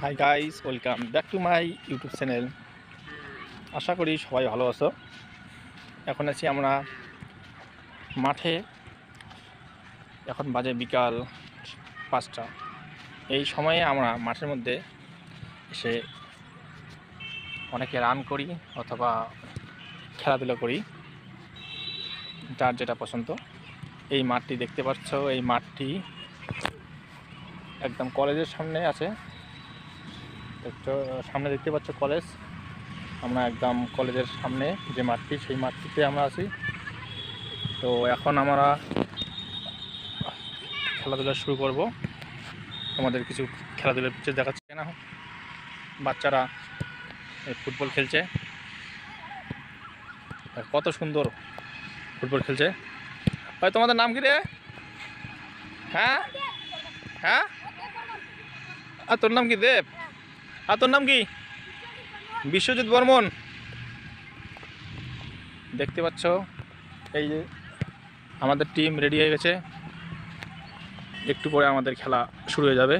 High guys, welcome back to my YouTube channel. আশা করি সবাই ভালো আছো। এখন আছি আমরা মাঠে। এখন বাজে বিকাল 5টা। এই সময়ে আমরা মাঠের মধ্যে এসে অনেকে রান করি অথবা খেলাধুলা করি, যার যেটা পছন্দ। এই মাঠটি দেখতে পাচ্ছ, এই মাঠটি একদম কলেজের সামনে আছে। সামনে দেখতে পাচ্ছ কলেজ। আমরা একদম কলেজের সামনে যে মাঠটি, সেই মাঠটিতে আমরা আছি। তো এখন আমরা খেলাধুলা শুরু করব। তোমাদের কিছু খেলাধুলার পিকচার দেখাচ্ছে না, বাচ্চারা ফুটবল খেলছে। কত সুন্দর ফুটবল খেলছে। ভাই, তোমাদের নাম কি রে? হ্যাঁ হ্যাঁ, আর তোর নাম কি? দেব। আর তোর নাম কি? বিশ্বজিৎ বর্মন। দেখতে পাচ্ছ এই যে আমাদের টিম রেডি হয়ে গেছে। একটু পরে আমাদের খেলা শুরু হয়ে যাবে।